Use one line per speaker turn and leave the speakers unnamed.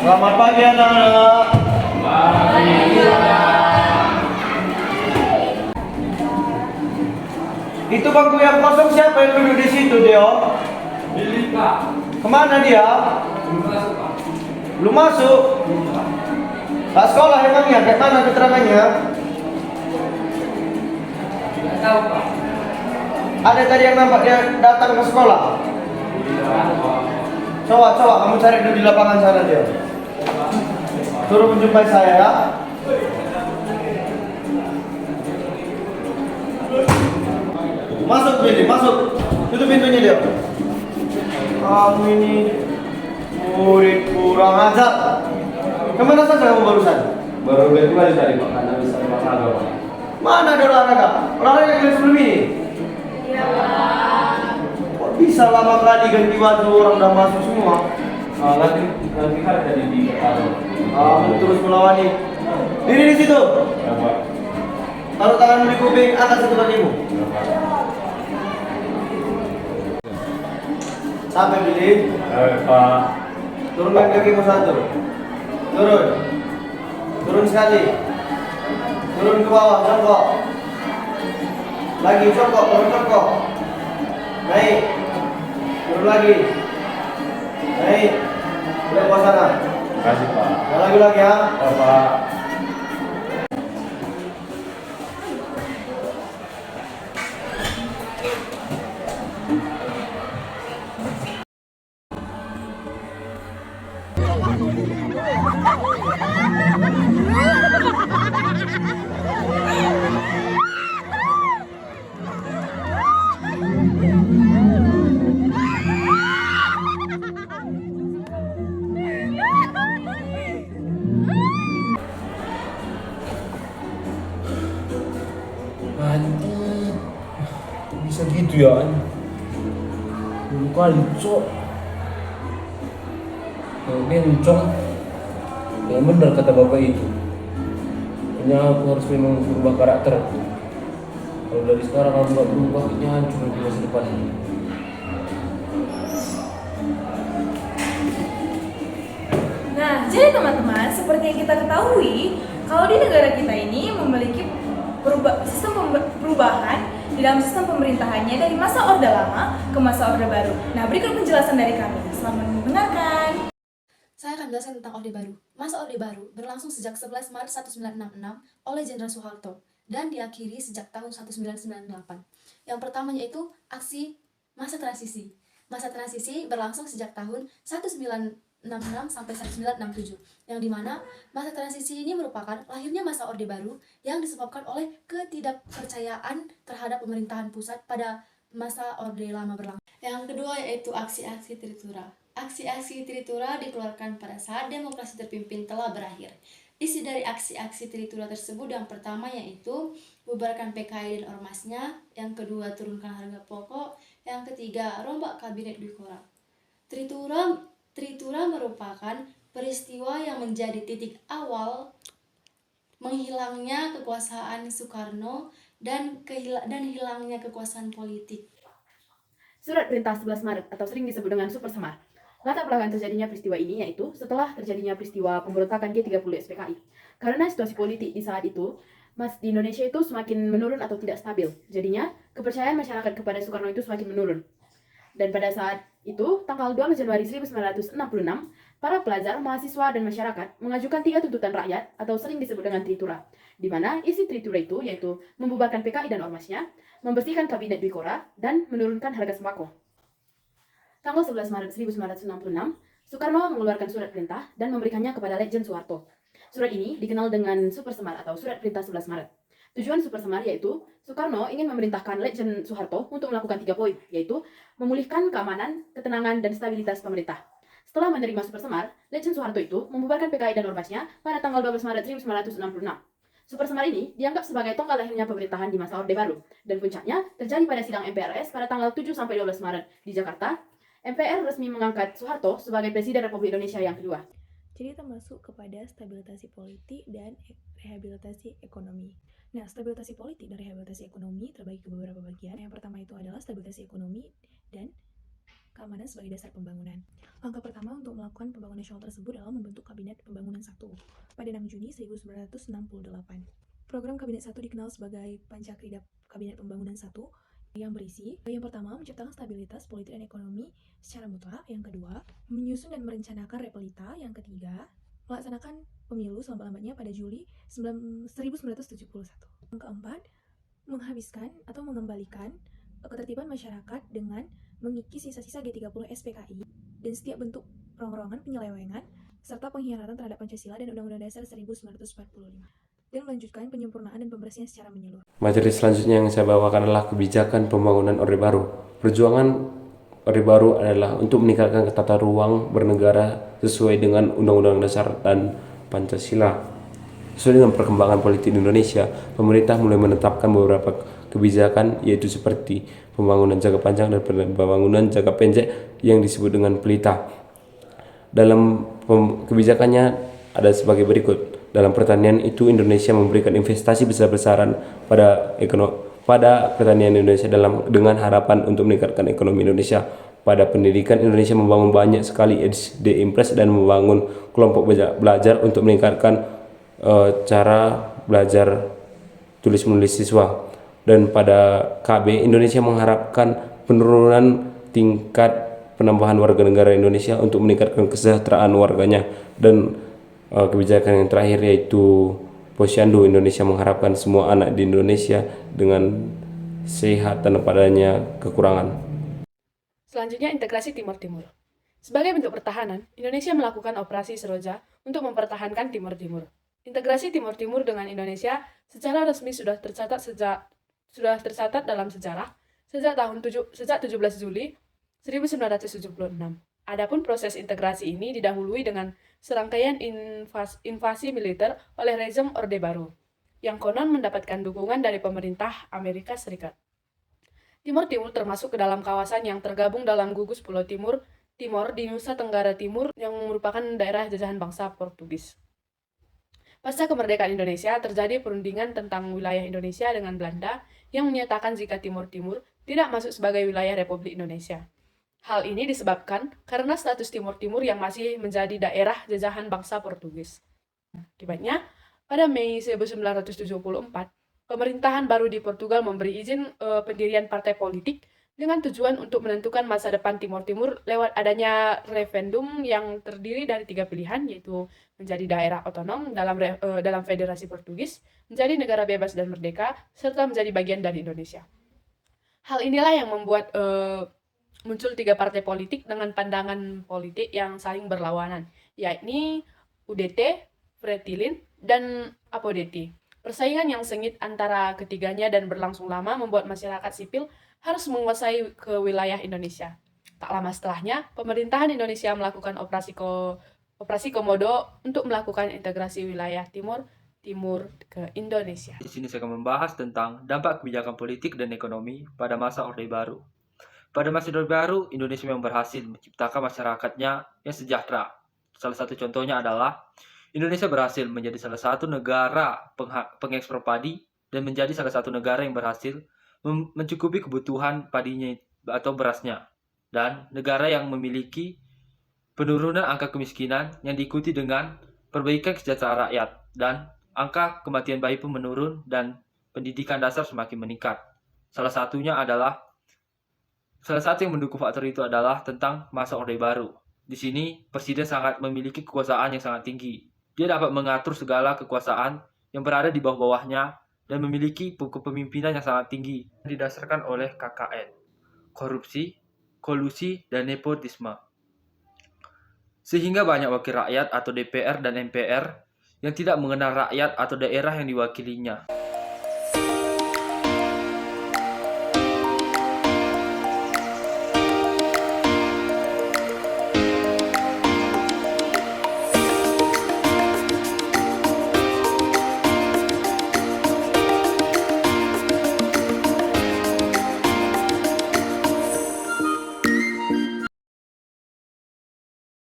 Selamat pagi anak-anak. Itu bangku yang kosong siapa yang duduk di situ, Dio?
Billy, Pak.
Kemana dia?
Belum masuk, Pak.
Belum masuk. Tak sekolah emangnya? Kayak mana keterangannya?
Tidak tahu, Pak.
Ada tadi yang nampak dia datang ke sekolah?
Tidak ada, Pak.
Coba kamu cari dulu di lapangan sana dia. Suruh menjumpai saya ya. Masuk Billy, masuk. Tutup pintunya dia. Kamu ini murid kurang ajar. Kemana saja kamu barusan?
Baru ganti baju tadi, Pak, karena bisa olahraga, Pak.
Mana ada olahraga? Olahraga yang sebelum ini?
Iya, Pak.
Kok bisa lama kali ganti baju orang udah masuk semua?
Nanti kan tadi di Kepala.
Kamu terus melawani. Diri di situ.
Ya, Pak.
Taruh tanganmu di kuping atas itu kakimu.
Ya, Pak.
Sampai Billy.
Pak.
Turunkan kakimu satu. Turun sekali. Turun ke bawah, jongkok. Lagi jongkok, turun jongkok. Naik. Turun lagi. Naik. Udah ke sana.
Terima kasih, Pak.
Yang lagi ya.
Ya, Pak.
Anjir, kok bisa gitu ya? Dulu kali, cok. Bencong. Yang benar kata bapak itu. Kayaknya aku harus memang berubah karakter. Kalau dari sekarang aku nggak berubah, kayaknya hancur di masa depan.
Nah, jadi teman-teman, seperti yang kita ketahui, kalau di negara kita ini memiliki sistem perubahan di dalam sistem pemerintahannya dari masa Orde Lama ke masa Orde Baru. Nah, berikut penjelasan dari kami. Selamat mendengarkan.
Saya akan menjelaskan tentang Orde Baru. Masa Orde Baru berlangsung sejak 11 Maret 1966 oleh Jenderal Soeharto dan diakhiri sejak tahun 1998. Yang pertama yaitu aksi masa transisi. Masa transisi berlangsung sejak tahun 1966 sampai 1967, yang dimana masa transisi ini merupakan lahirnya masa Orde Baru yang disebabkan oleh ketidakpercayaan terhadap pemerintahan pusat pada masa Orde Lama berlangsung. Yang kedua yaitu aksi-aksi Tritura. Aksi-aksi Tritura dikeluarkan pada saat demokrasi terpimpin telah berakhir. Isi dari aksi-aksi Tritura tersebut yang pertama yaitu bubarkan PKI dan ormasnya, yang kedua turunkan harga pokok, yang ketiga rombak kabinet Dwi-Korah. Tritura merupakan peristiwa yang menjadi titik awal menghilangnya kekuasaan Soekarno dan hilangnya kekuasaan politik.
Surat Perintah 11 Maret atau sering disebut dengan Super Semar. Latar belakang terjadinya peristiwa ini yaitu setelah terjadinya peristiwa pemberontakan G30 SPKI. Karena situasi politik di saat itu, di Indonesia itu semakin menurun atau tidak stabil. Jadinya, kepercayaan masyarakat kepada Soekarno itu semakin menurun. Dan pada saat itu, tanggal 2 Januari 1966, para pelajar, mahasiswa, dan masyarakat mengajukan 3 tuntutan rakyat atau sering disebut dengan Tritura, di mana isi Tritura itu yaitu membubarkan PKI dan ormasnya, membersihkan kabinet Dwi-Korah, dan menurunkan harga sembako. Tanggal 11 Maret 1966, Soekarno mengeluarkan surat perintah dan memberikannya kepada Letjen Soeharto. Surat ini dikenal dengan Super Semar atau Surat Perintah 11 Maret. Tujuan Super Semar yaitu Soekarno ingin memerintahkan Letjen Soeharto untuk melakukan 3 poin, yaitu memulihkan keamanan, ketenangan, dan stabilitas pemerintah. Setelah menerima Super Semar, Letjen Soeharto itu membubarkan PKI dan ormasnya pada tanggal 12 Maret 1966. Super Semar ini dianggap sebagai tonggak lahirnya pemerintahan di masa Orde Baru, dan puncaknya terjadi pada sidang MPRS pada tanggal 7 sampai 12 Maret di Jakarta. MPR resmi mengangkat Soeharto sebagai Presiden Republik Indonesia yang kedua.
Jadi termasuk kepada stabilisasi politik dan rehabilitasi ekonomi. Nah, stabilisasi politik dan rehabilitasi ekonomi terbagi ke beberapa bagian. Yang pertama itu adalah stabilisasi ekonomi dan
keamanan sebagai dasar pembangunan. Langkah pertama untuk melakukan pembangunan nasional tersebut adalah membentuk Kabinet Pembangunan 1 pada 6 Juni 1968. Program Kabinet 1 dikenal sebagai Pancakrida Kabinet Pembangunan 1 yang berisi yang pertama, menciptakan stabilitas politik dan ekonomi secara mutlak. Yang kedua, menyusun dan merencanakan repelita. Yang ketiga, melaksanakan pemilu selambat-lambatnya pada Juli 1971. Yang keempat, menghabiskan atau mengembalikan ketertiban masyarakat dengan mengikis sisa-sisa G30 SPKI dan setiap bentuk rongrongan, penyelewengan, serta pengkhianatan terhadap Pancasila dan Undang-Undang Dasar 1945. Dan melanjutkan penyempurnaan dan pembersihan secara menyeluruh.
Materi selanjutnya yang saya bawakan adalah kebijakan pembangunan Orde Baru. Perjuangan Orde Baru adalah untuk meningkatkan tata ruang bernegara sesuai dengan Undang-Undang Dasar dan Pancasila. Sesuai dengan perkembangan politik di Indonesia, pemerintah mulai menetapkan beberapa kebijakan, yaitu seperti pembangunan jangka panjang dan pembangunan jangka pendek yang disebut dengan pelita. Dalam kebijakannya ada sebagai berikut. Dalam pertanian itu, Indonesia memberikan investasi besar-besaran pada pertanian Indonesia dengan harapan untuk meningkatkan ekonomi Indonesia. Pada pendidikan, Indonesia membangun banyak sekali SD Impres dan membangun kelompok belajar untuk meningkatkan cara belajar tulis menulis siswa. Dan pada KB, Indonesia mengharapkan penurunan tingkat penambahan warga negara Indonesia untuk meningkatkan kesejahteraan warganya. Dan kebijakan yang terakhir yaitu Posyandu, Indonesia mengharapkan semua anak di Indonesia dengan sehat tanpa adanya kekurangan.
Selanjutnya, integrasi Timur Timur. Sebagai bentuk pertahanan, Indonesia melakukan operasi Seroja untuk mempertahankan Timur Timur. Integrasi Timur Timur dengan Indonesia secara resmi sudah tercatat dalam sejarah sejak 17 Juli 1976. Adapun proses integrasi ini didahului dengan serangkaian invasi militer oleh rezim Orde Baru, yang konon mendapatkan dukungan dari pemerintah Amerika Serikat. Timur Timur termasuk ke dalam kawasan yang tergabung dalam gugus Pulau Timor di Nusa Tenggara Timur yang merupakan daerah jajahan bangsa Portugis. Pasca kemerdekaan Indonesia, terjadi perundingan tentang wilayah Indonesia dengan Belanda yang menyatakan jika Timur Timur tidak masuk sebagai wilayah Republik Indonesia. Hal ini disebabkan karena status Timur Timur yang masih menjadi daerah jajahan bangsa Portugis. Akibatnya, pada Mei 1974, pemerintahan baru di Portugal memberi izin pendirian partai politik dengan tujuan untuk menentukan masa depan Timur Timur lewat adanya referendum yang terdiri dari 3 pilihan, yaitu menjadi daerah otonom dalam Federasi Portugis, menjadi negara bebas dan merdeka, serta menjadi bagian dari Indonesia. Hal inilah yang membuat muncul 3 partai politik dengan pandangan politik yang saling berlawanan, yakni UDT, Fretilin, dan Apodeti. Persaingan yang sengit antara ketiganya dan berlangsung lama membuat masyarakat sipil harus menguasai ke wilayah Indonesia. Tak lama setelahnya, pemerintahan Indonesia melakukan operasi Komodo untuk melakukan integrasi wilayah Timur ke Indonesia.
Di sini saya akan membahas tentang dampak kebijakan politik dan ekonomi pada masa Orde Baru. Pada masa Orde Baru, Indonesia memang berhasil menciptakan masyarakatnya yang sejahtera. Salah satu contohnya adalah Indonesia berhasil menjadi salah satu negara pengekspor padi dan menjadi salah satu negara yang berhasil mencukupi kebutuhan padinya atau berasnya. Dan negara yang memiliki penurunan angka kemiskinan yang diikuti dengan perbaikan kesejahteraan rakyat dan angka kematian bayi pun menurun dan pendidikan dasar semakin meningkat. Salah satu yang mendukung faktor itu adalah tentang masa Orde Baru. Di sini, Presiden sangat memiliki kekuasaan yang sangat tinggi. Dia dapat mengatur segala kekuasaan yang berada di bawah-bawahnya dan memiliki kepemimpinan yang sangat tinggi. Didasarkan oleh KKN, korupsi, kolusi, dan nepotisme. Sehingga banyak wakil rakyat atau DPR dan MPR yang tidak mengenal rakyat atau daerah yang diwakilinya.